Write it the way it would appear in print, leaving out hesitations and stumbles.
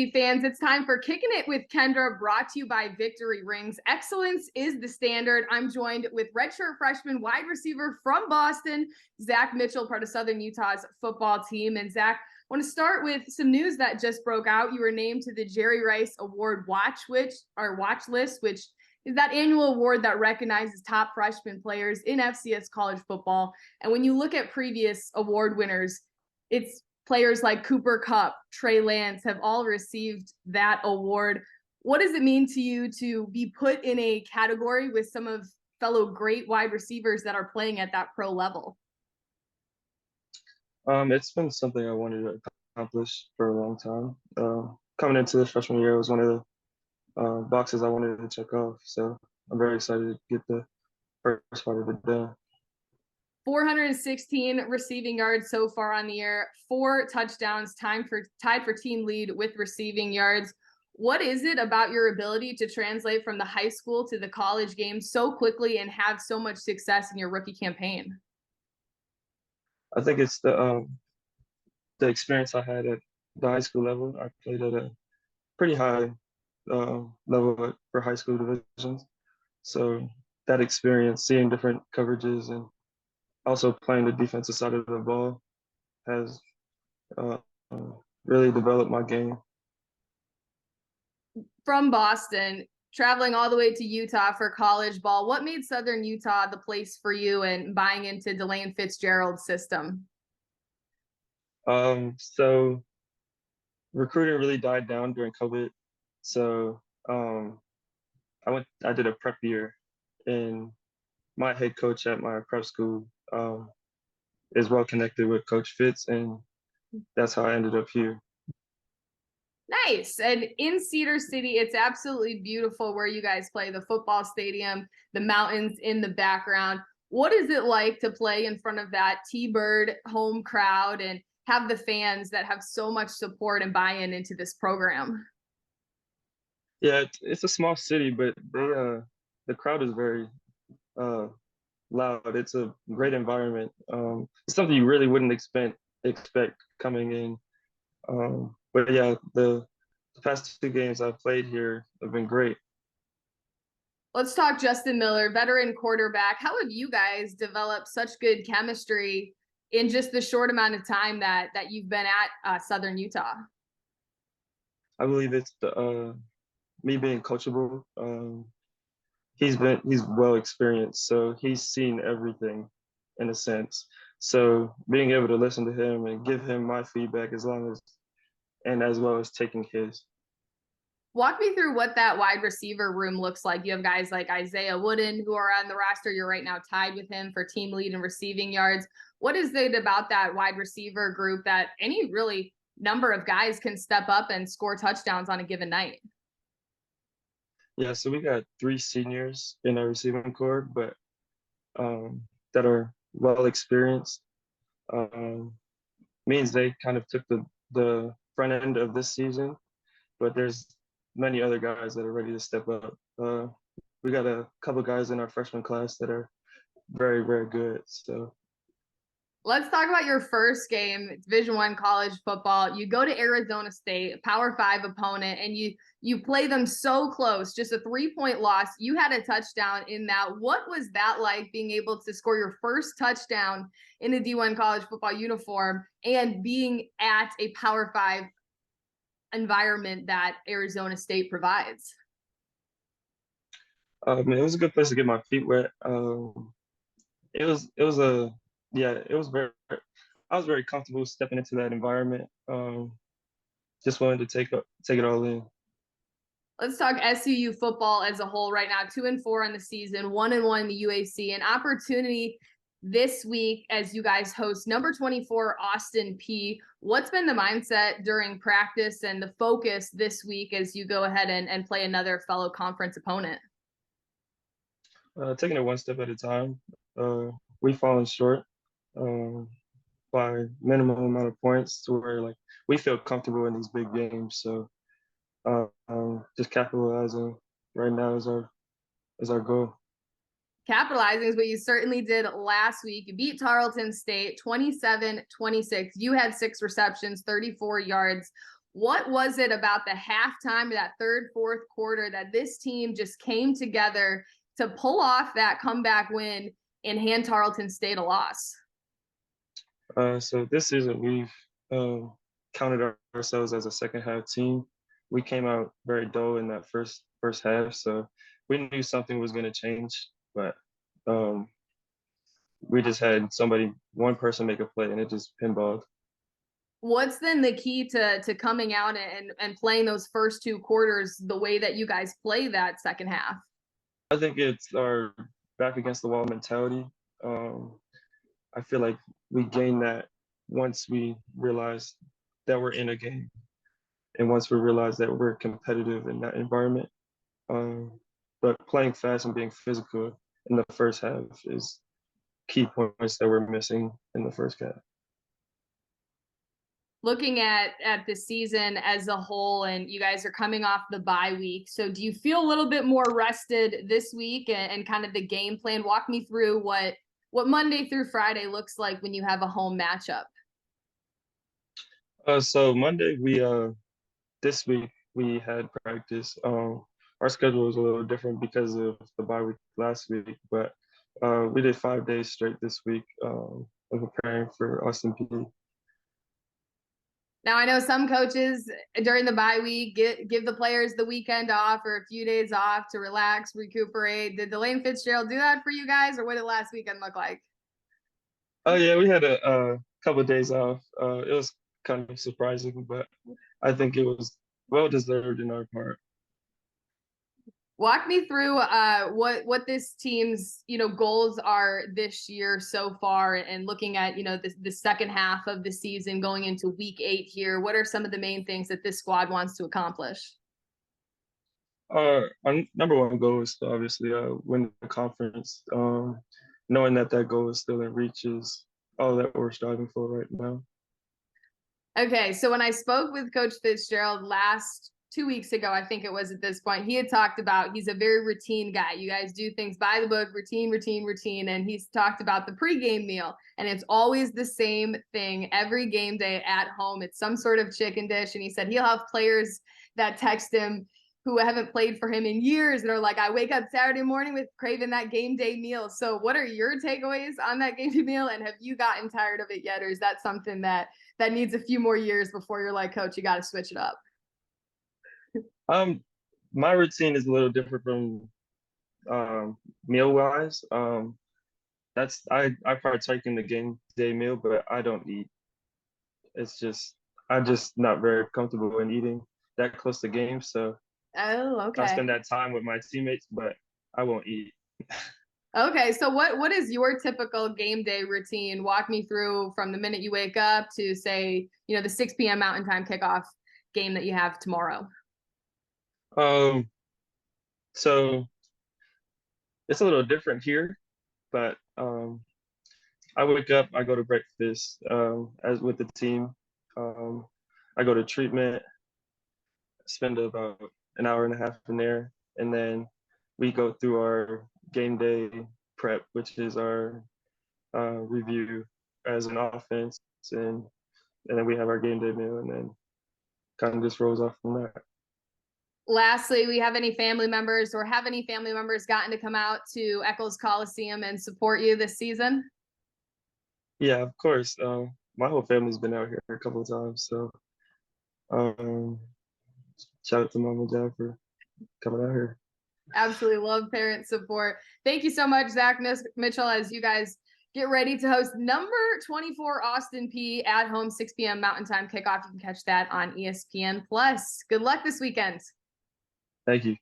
UAC fans, it's time for Kicking It with Kendra, brought to you by Victory Rings. Excellence is the standard. I'm joined with redshirt freshman wide receiver from Boston, Zach Mitchell, part of Southern Utah's football team. And Zach, I want to start with some news that just broke out. You were named to the Jerry Rice Award watch list, which is that annual award that recognizes top freshman players in FCS college football. And when you look at previous award winners, it's players like Cooper Kupp, Trey Lance have all received that award. What does it mean to you to be put in a category with some of fellow great wide receivers that are playing at that pro level? It's been something I wanted to accomplish for a long time. Coming into the freshman year was one of the boxes I wanted to check off. So I'm very excited to get the first part of it done. 416 receiving yards so far on the year, 4 touchdowns, tied for team lead with receiving yards. What is it about your ability to translate from the high school to the college game so quickly and have so much success in your rookie campaign? I think it's the experience I had at the high school level. I played at a pretty high level for high school divisions. So that experience, seeing different coverages and also playing the defensive side of the ball has really developed my game. From Boston, traveling all the way to Utah for college ball, what made Southern Utah the place for you and buying into Delane Fitzgerald's system? So recruiting really died down during COVID. So I did a prep year, and my head coach at my prep school is well connected with Coach Fitz, and that's how I ended up here. Nice. And in Cedar City, it's absolutely beautiful where you guys play, the football stadium, the mountains in the background. What is it like to play in front of that T-Bird home crowd and have the fans that have so much support and buy-in into this program? Yeah, it's a small city, but the crowd is very loud. It's a great environment. It's something you really wouldn't expect coming in. But yeah, the past 2 games I've played here have been great. Let's talk Justin Miller, veteran quarterback. How have you guys developed such good chemistry in just the short amount of time that you've been at Southern Utah? I believe it's me being coachable. He's well experienced, so he's seen everything in a sense. So being able to listen to him and give him my feedback as well as taking his. Walk me through what that wide receiver room looks like. You have guys like Isaiah Wooden who are on the roster. You're right now tied with him for team lead and receiving yards. What is it about that wide receiver group that any really number of guys can step up and score touchdowns on a given night? Yeah, so we got 3 seniors in our receiving corps, but that are well experienced. Means they kind of took the front end of this season, but there's many other guys that are ready to step up. We got a couple guys in our freshman class that are very, very good. So let's talk about your first game. It's Division I college football. You go to Arizona State, a Power 5 opponent, and you play them so close, just a 3-point loss. You had a touchdown in that. What was that like, being able to score your first touchdown in a D1 college football uniform and being at a Power 5 environment that Arizona State provides? it was a good place to get my feet wet. It was very. I was very comfortable stepping into that environment. Just wanted to take it all in. Let's talk SUU football as a whole right now. 2-4 on the season, 1-1 in the UAC. An opportunity this week as you guys host number 24 Austin Peay. What's been the mindset during practice and the focus this week as you go ahead and play another fellow conference opponent? Taking it one step at a time. We've fallen short by minimum amount of points to where like we feel comfortable in these big games. So just capitalizing right now is our goal. Capitalizing is what you certainly did last week. You beat Tarleton State 27-26. You had 6 receptions, 34 yards. What was it about the halftime of that third, fourth quarter that this team just came together to pull off that comeback win and hand Tarleton State a loss? So this season we've counted ourselves as a second half team. We came out very dull in that first half, so we knew something was going to change, but um, we just had one person make a play, and it just pinballed. What's then the key to coming out and playing those first two quarters the way that you guys play that second half? I think it's our back against the wall mentality. I feel like we gained that once we realized that we're in a game, and once we realize that we're competitive in that environment. But playing fast and being physical in the first half is key points that we're missing in the first half. Looking at the season as a whole, and you guys are coming off the bye week, so do you feel a little bit more rested this week and kind of the game plan? Walk me through what Monday through Friday looks like when you have a home matchup. So Monday this week we had practice. Our schedule was a little different because of the bye week last week, but we did 5 days straight this week of preparing for Austin Peay. Now, I know some coaches during the bye week give the players the weekend off or a few days off to relax, recuperate. Did Delane Fitzgerald do that for you guys, or what did last weekend look like? Oh yeah, we had a couple of days off. It was kind of surprising, but I think it was well deserved in our part. Walk me through what this team's goals are this year so far, and looking at the second half of the season going into week 8 here. What are some of the main things that this squad wants to accomplish? Our number one goal is to obviously win the conference. Knowing that goal is still in reach is all that we're striving for right now. Okay, so when I spoke with Coach Fitzgerald last 2 weeks ago, I think it was at this point, he had talked about he's a very routine guy. You guys do things by the book, routine. And he's talked about the pregame meal, and it's always the same thing every game day at home. It's some sort of chicken dish. And he said he'll have players that text him who haven't played for him in years and are like, I wake up Saturday morning with craving that game day meal. So what are your takeaways on that game day meal? And have you gotten tired of it yet? Or is that something that needs a few more years before you're like, Coach, you got to switch it up? My routine is a little different from meal wise. I partake in the game day meal, but I don't eat. I'm just not very comfortable in eating that close to games. So okay. I spend that time with my teammates, but I won't eat. Okay, so what is your typical game day routine? Walk me through from the minute you wake up to, say, the 6 p.m. Mountain Time kickoff game that you have tomorrow. So it's a little different here, but I wake up, I go to breakfast as with the team. I go to treatment, spend about an hour and a half in there, and then we go through our game day prep, which is our review as an offense, and then we have our game day meal, and then kind of just rolls off from that. Lastly, have any family members gotten to come out to Eccles Coliseum and support you this season? Yeah, of course. My whole family's been out here a couple of times, so shout out to Mom and Dad for coming out here. Absolutely love parent support. Thank you so much, Zach Mitchell, as you guys get ready to host number 24 Austin Peay at home, 6 p.m. Mountain Time kickoff. You can catch that on ESPN+. Good luck this weekend. Thank you.